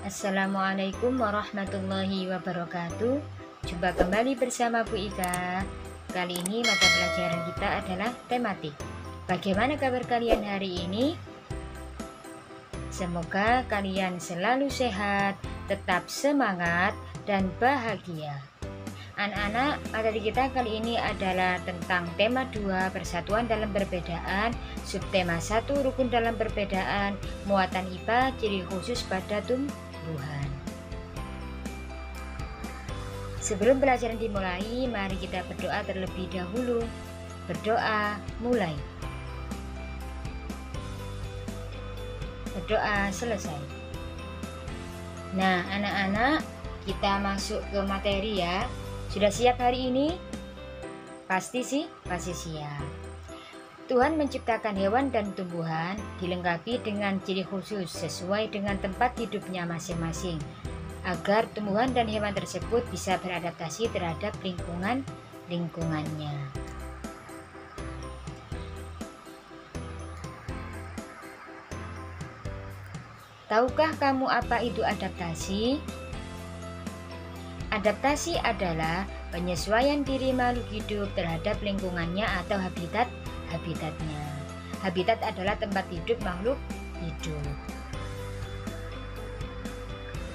Assalamualaikum warahmatullahi wabarakatuh. Jumpa kembali bersama Bu Ika. Kali ini mata pelajaran kita adalah tematik. Bagaimana kabar kalian hari ini? Semoga kalian selalu sehat, tetap semangat dan bahagia. Anak-anak, materi kita kali ini adalah tentang tema 2, persatuan dalam perbedaan, subtema 1, rukun dalam perbedaan, muatan IPA, ciri khusus pada tumbuhan. Sebelum pelajaran dimulai, mari kita berdoa terlebih dahulu. Berdoa, mulai. Berdoa, selesai. Nah, anak-anak, kita masuk ke materi ya. Sudah siap hari ini? Pasti siap. Tuhan menciptakan hewan dan tumbuhan dilengkapi dengan ciri khusus sesuai dengan tempat hidupnya masing-masing, agar tumbuhan dan hewan tersebut bisa beradaptasi terhadap lingkungannya. Tahukah kamu apa itu adaptasi? Adaptasi adalah penyesuaian diri makhluk hidup terhadap lingkungannya atau habitatnya. Habitat adalah tempat hidup makhluk hidup.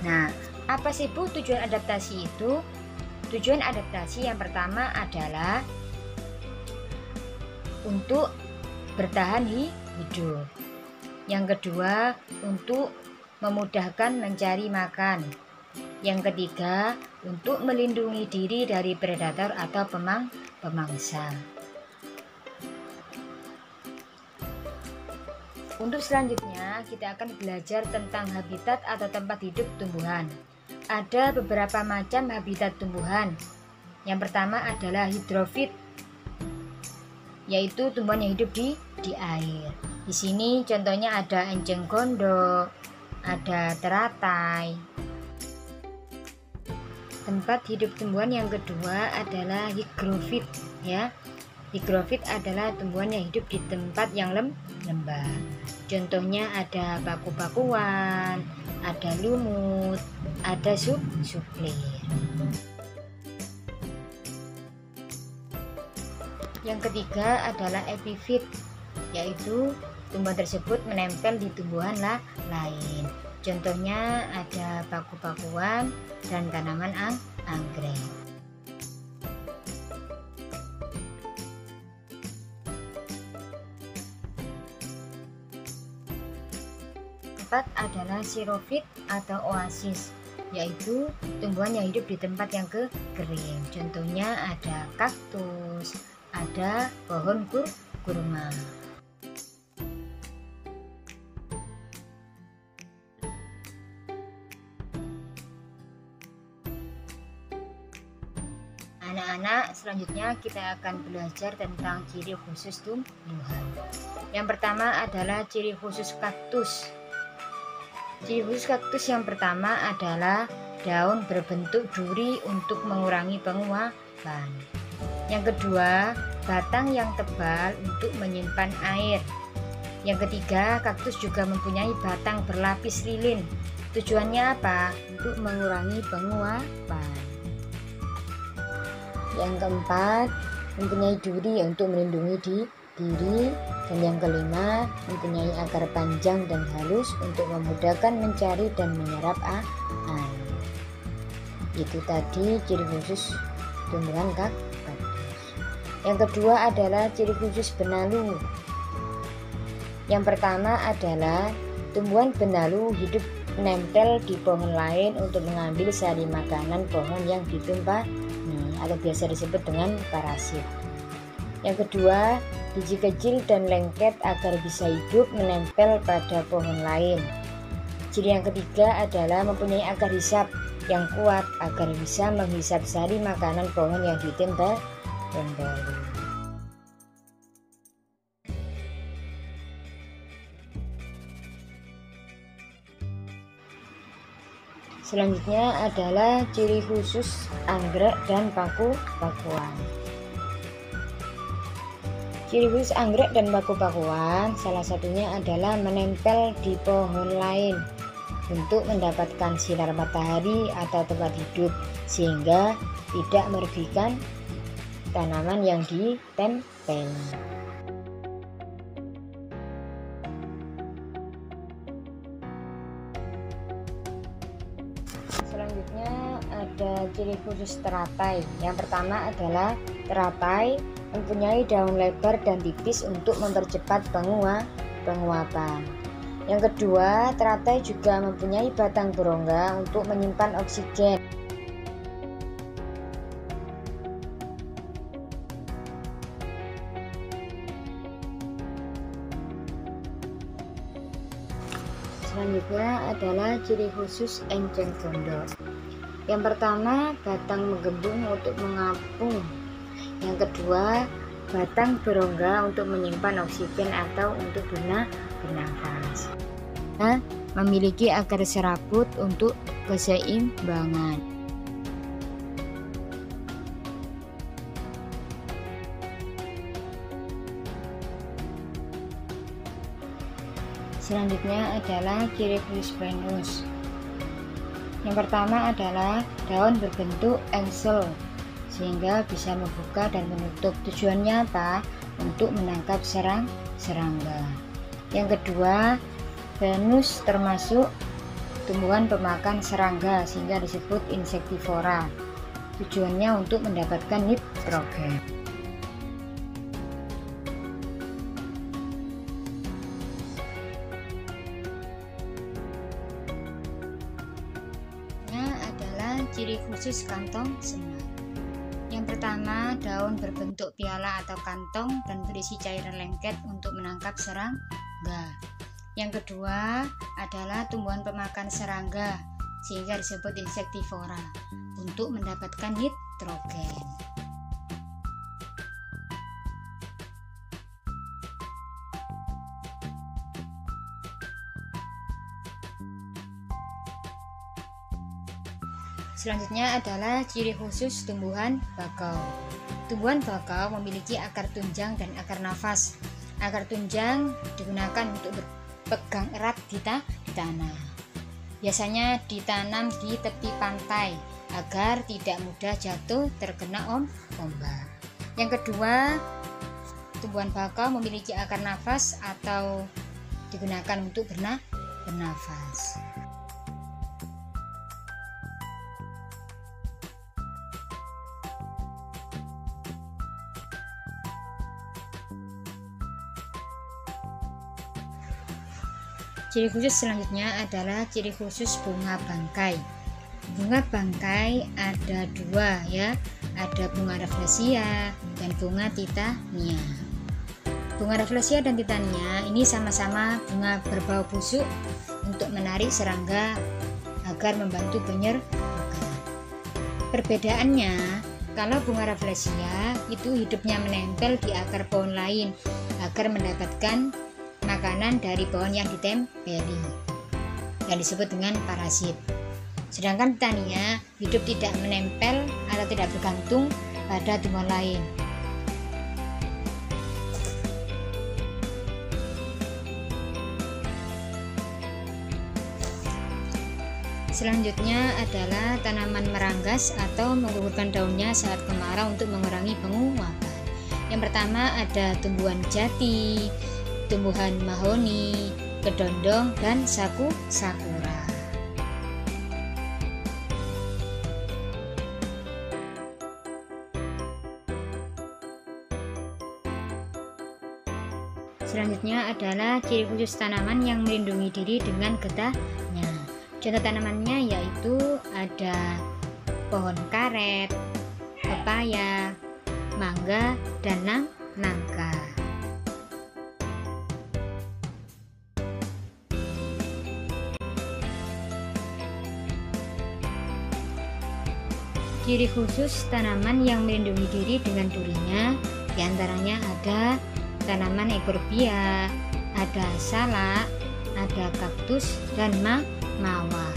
Nah, apa sih Bu tujuan adaptasi itu? Tujuan adaptasi yang pertama adalah untuk bertahan hidup. Yang kedua, untuk memudahkan mencari makan. Yang ketiga, untuk melindungi diri dari predator atau pemangsa. Untuk selanjutnya, kita akan belajar tentang habitat atau tempat hidup tumbuhan. Ada beberapa macam habitat tumbuhan. Yang pertama adalah hidrofit, yaitu tumbuhan yang hidup di air. Di sini contohnya ada enceng gondok, ada teratai. Tempat hidup tumbuhan yang kedua adalah higrofit ya. Higrofit adalah tumbuhan yang hidup di tempat yang lembab. Contohnya ada paku-pakuan, ada lumut, ada suplir. Yang ketiga adalah epifit, yaitu tumbuhan tersebut menempel di tumbuhan lain. Contohnya ada paku-pakuan dan tanaman anggrek. Keempat adalah xerofit atau oasis, yaitu tumbuhan yang hidup di tempat yang kering. Contohnya ada kaktus, ada pohon kurma. Anak-anak, selanjutnya kita akan belajar tentang ciri khusus tumbuhan. Yang pertama adalah ciri khusus kaktus. Ciri khusus kaktus yang pertama adalah daun berbentuk duri untuk mengurangi penguapan. Yang kedua, batang yang tebal untuk menyimpan air. Yang ketiga, kaktus juga mempunyai batang berlapis lilin. Tujuannya apa? Untuk mengurangi penguapan. Yang keempat, mempunyai duri untuk melindungi diri. Dan yang kelima, mempunyai akar panjang dan halus untuk memudahkan mencari dan menyerap air. Itu tadi ciri khusus tumbuhan kaktus. Yang kedua adalah ciri khusus benalu. Yang pertama adalah tumbuhan benalu hidup menempel di pohon lain untuk mengambil sari makanan pohon yang ditumpangi, atau biasa disebut dengan parasit. Yang kedua, biji kecil dan lengket agar bisa hidup menempel pada pohon lain. Ciri yang ketiga adalah mempunyai akar hisap yang kuat agar bisa menghisap sari makanan pohon yang ditempeli. Selanjutnya adalah ciri khusus anggrek dan paku-pakuan. Ciri khusus anggrek dan paku-pakuan salah satunya adalah menempel di pohon lain. untuk mendapatkan sinar matahari atau tempat hidup, sehingga tidak merugikan tanaman yang ditempel. Selanjutnya ada ciri khusus teratai. Yang pertama adalah teratai mempunyai daun lebar dan tipis untuk mempercepat penguapan. Yang kedua, teratai juga mempunyai batang berongga untuk menyimpan oksigen. Selanjutnya adalah ciri khusus enceng gondok. Yang pertama, batang menggembung untuk mengapung. Yang kedua, batang berongga untuk menyimpan oksigen atau untuk bernafas. Memiliki akar serabut untuk keseimbangan. Selanjutnya adalah ciri khusus Venus. Yang pertama adalah daun berbentuk engsel sehingga bisa membuka dan menutup. Tujuannya apa? Untuk menangkap serangga. Yang kedua, Venus termasuk tumbuhan pemakan serangga sehingga disebut insektivora. Tujuannya untuk mendapatkan nitrogen. Ciri khusus kantong semar. Yang pertama, daun berbentuk piala atau kantong dan berisi cairan lengket untuk menangkap serangga. Yang kedua adalah tumbuhan pemakan serangga sehingga disebut insektivora untuk mendapatkan nitrogen. Selanjutnya adalah ciri khusus tumbuhan bakau. Tumbuhan bakau memiliki akar tunjang dan akar nafas. Akar tunjang digunakan untuk berpegang erat di tanah. Biasanya ditanam di tepi pantai agar tidak mudah jatuh terkena ombak. Yang kedua, tumbuhan bakau memiliki akar nafas atau digunakan untuk bernafas. Ciri khusus selanjutnya adalah ciri khusus bunga bangkai. Bunga bangkai ada dua ya, ada bunga rafflesia dan bunga titania. Bunga rafflesia dan titania ini sama-sama bunga berbau busuk untuk menarik serangga agar membantu penyerbukan. Perbedaannya, kalau bunga rafflesia itu hidupnya menempel di akar pohon lain agar mendapatkan makanan dari pohon yang ditempeli, yang disebut dengan parasit. Sedangkan titania hidup tidak menempel atau tidak bergantung pada tumbuhan lain. Selanjutnya adalah tanaman meranggas atau menggugurkan daunnya saat kemarau untuk mengurangi penguapan. Yang pertama ada tumbuhan jati, tumbuhan mahoni, kedondong, dan sakura. Selanjutnya adalah ciri khusus tanaman yang melindungi diri dengan getahnya. Contoh tanamannya yaitu ada pohon karet, pepaya, mangga, dan nangka. Ciri khusus tanaman yang melindungi diri dengan durinya diantaranya ada tanaman ekorbia, ada salak, ada kaktus, dan mawar.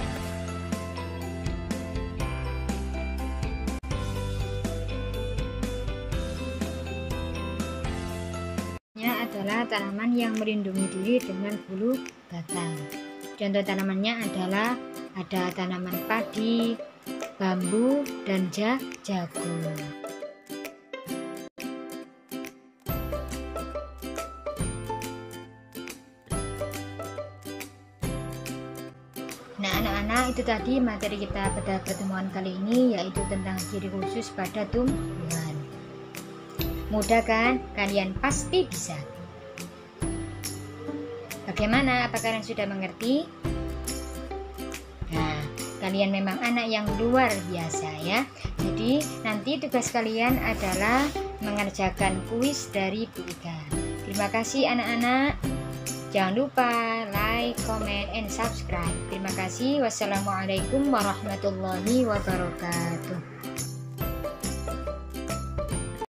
Adalah tanaman yang melindungi diri dengan bulu batang. Contoh tanamannya adalah ada tanaman padi, bambu, dan jagung. Nah anak-anak, itu tadi materi kita pada pertemuan kali ini, yaitu tentang ciri khusus pada tumbuhan. Mudah kan? Kalian pasti bisa. Bagaimana? Apa kalian sudah mengerti? Nah, kalian memang anak yang luar biasa ya. Jadi nanti tugas kalian adalah mengerjakan kuis dari Bu Ika. Terima kasih anak-anak. Jangan lupa like, comment, and subscribe. Terima kasih. Wassalamualaikum warahmatullahi wabarakatuh.